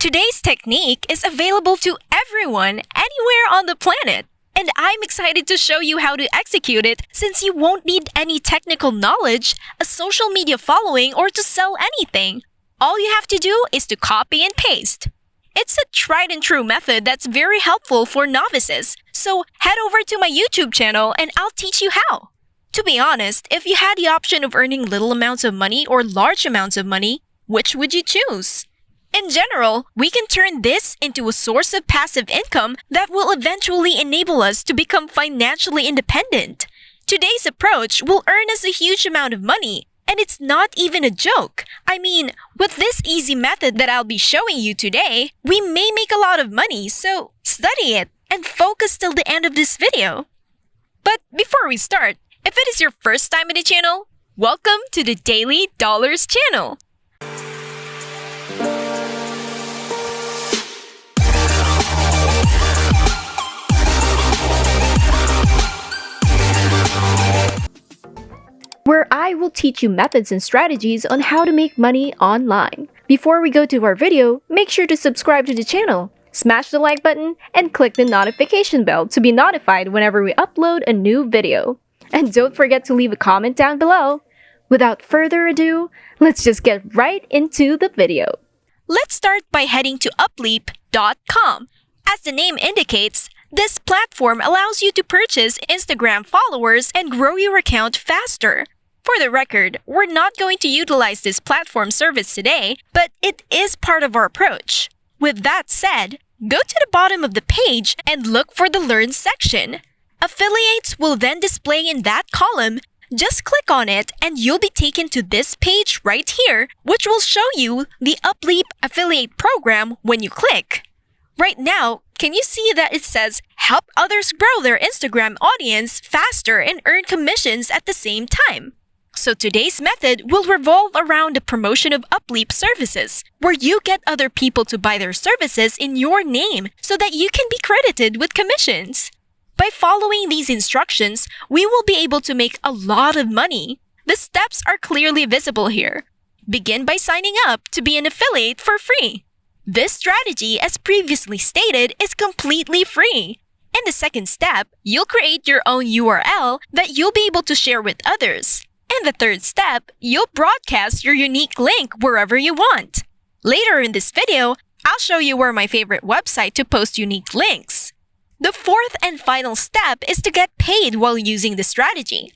Today's technique is available to everyone, anywhere on the planet. And I'm excited to show you how to execute it since you won't need any technical knowledge, a social media following, or to sell anything. All you have to do is to copy and paste. It's a tried and true method that's very helpful for novices, so head over to my YouTube channel and I'll teach you how. To be honest, if you had the option of earning little amounts of money or large amounts of money, which would you choose? In general, we can turn this into a source of passive income that will eventually enable us to become financially independent. Today's approach will earn us a huge amount of money, and it's not even a joke. I mean, with this easy method that I'll be showing you today, we may make a lot of money, so study it and focus till the end of this video. But before we start, if it is your first time in the channel, welcome to the Daily Dollars channel. Where I will teach you methods and strategies on how to make money online. Before we go to our video, make sure to subscribe to the channel, smash the like button, and click the notification bell to be notified whenever we upload a new video. And don't forget to leave a comment down below. Without further ado, let's just get right into the video. Let's start by heading to upleap.com. As the name indicates, this platform allows you to purchase Instagram followers and grow your account faster. For the record, we're not going to utilize this platform service today, but it is part of our approach. With that said, go to the bottom of the page and look for the Learn section. Affiliates will then display in that column. Just click on it and you'll be taken to this page right here, which will show you the Upleap affiliate program when you click. Right now, can you see that it says help others grow their Instagram audience faster and earn commissions at the same time? So today's method will revolve around the promotion of Upleap services, where you get other people to buy their services in your name so that you can be credited with commissions. By following these instructions, we will be able to make a lot of money. The steps are clearly visible here. Begin by signing up to be an affiliate for free. This strategy, as previously stated, is completely free. In the second step, you'll create your own URL that you'll be able to share with others. In the third step, you'll broadcast your unique link wherever you want. Later in this video, I'll show you where my favorite website to post unique links. The fourth and final step is to get paid while using the strategy.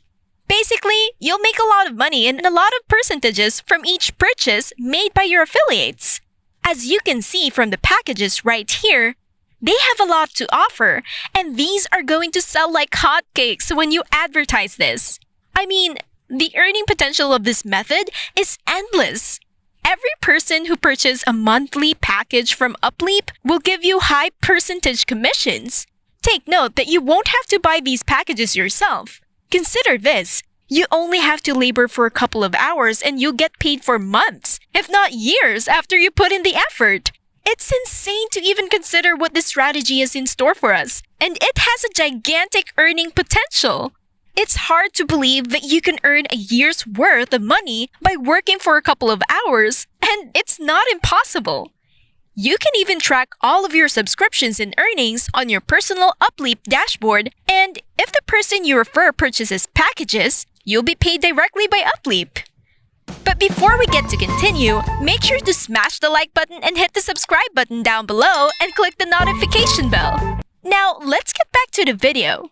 Basically, you'll make a lot of money and a lot of percentages from each purchase made by your affiliates. As you can see from the packages right here, they have a lot to offer, and these are going to sell like hotcakes when you advertise this. I mean, the earning potential of this method is endless. Every person who purchases a monthly package from Upleap will give you high percentage commissions. Take note that you won't have to buy these packages yourself. Consider this. You only have to labor for a couple of hours and you'll get paid for months, if not years, after you put in the effort. It's insane to even consider what this strategy is in store for us, and it has a gigantic earning potential. It's hard to believe that you can earn a year's worth of money by working for a couple of hours, and it's not impossible. You can even track all of your subscriptions and earnings on your personal Upleap dashboard, and if the person you refer purchases packages, you'll be paid directly by Upleap. But before we get to continue, make sure to smash the like button and hit the subscribe button down below and click the notification bell. Now, let's get back to the video.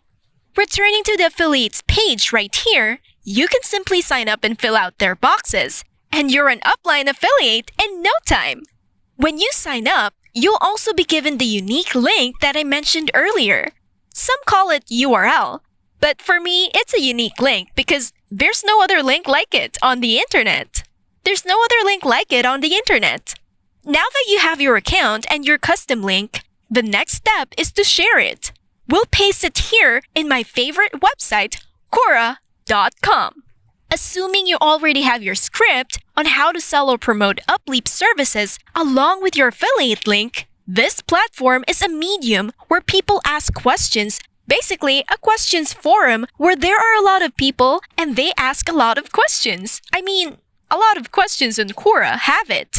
Returning to the affiliates page right here, you can simply sign up and fill out their boxes, and you're an Upline affiliate in no time. When you sign up, you'll also be given the unique link that I mentioned earlier. Some call it URL, but for me, it's a unique link because there's no other link like it on the internet. Now that you have your account and your custom link, the next step is to share it. We'll paste it here in my favorite website, QUOURA.com. Assuming you already have your script on how to sell or promote Upleap services along with your affiliate link, this platform is a medium where people ask questions, basically a questions forum where there are a lot of people and they ask a lot of questions. I mean, a lot of questions on QUOURA have it.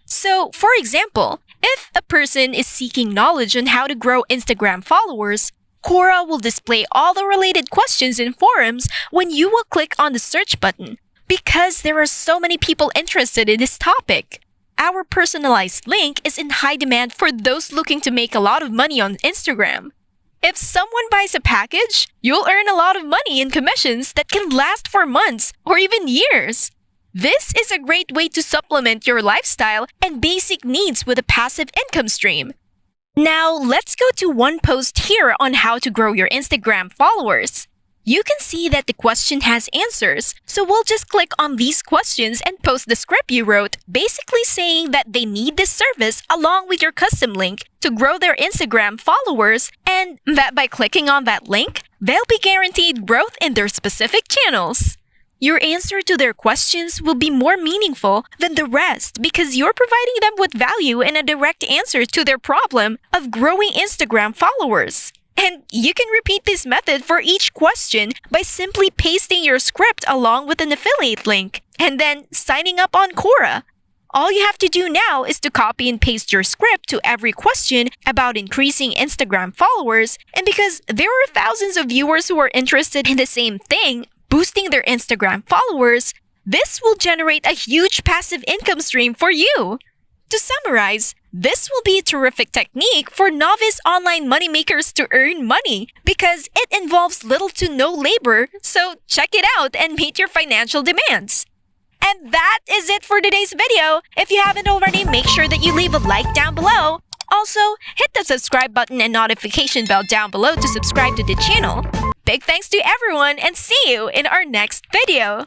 So, for example, If a person is seeking knowledge on how to grow Instagram followers, QUOURA will display all the related questions in forums when you will click on the search button, because there are so many people interested in this topic. Our personalized link is in high demand for those looking to make a lot of money on Instagram. If someone buys a package, you'll earn a lot of money in commissions that can last for months or even years. This is a great way to supplement your lifestyle and basic needs with a passive income stream. Now, let's go to one post here on how to grow your Instagram followers. You can see that the question has answers, so we'll just click on these questions and post the script you wrote, basically saying that they need this service along with your custom link to grow their Instagram followers, and that by clicking on that link, they'll be guaranteed growth in their specific channels. Your answer to their questions will be more meaningful than the rest because you're providing them with value and a direct answer to their problem of growing Instagram followers. And you can repeat this method for each question by simply pasting your script along with an affiliate link and then signing up on QUORA. All you have to do now is to copy and paste your script to every question about increasing Instagram followers, and because there are thousands of viewers who are interested in the same thing, boosting their Instagram followers, this will generate a huge passive income stream for you. To summarize, this will be a terrific technique for novice online moneymakers to earn money because it involves little to no labor, so check it out and meet your financial demands. And that is it for today's video. If you haven't already, make sure that you leave a like down below. Also, hit the subscribe button and notification bell down below to subscribe to the channel. Big thanks to everyone and see you in our next video.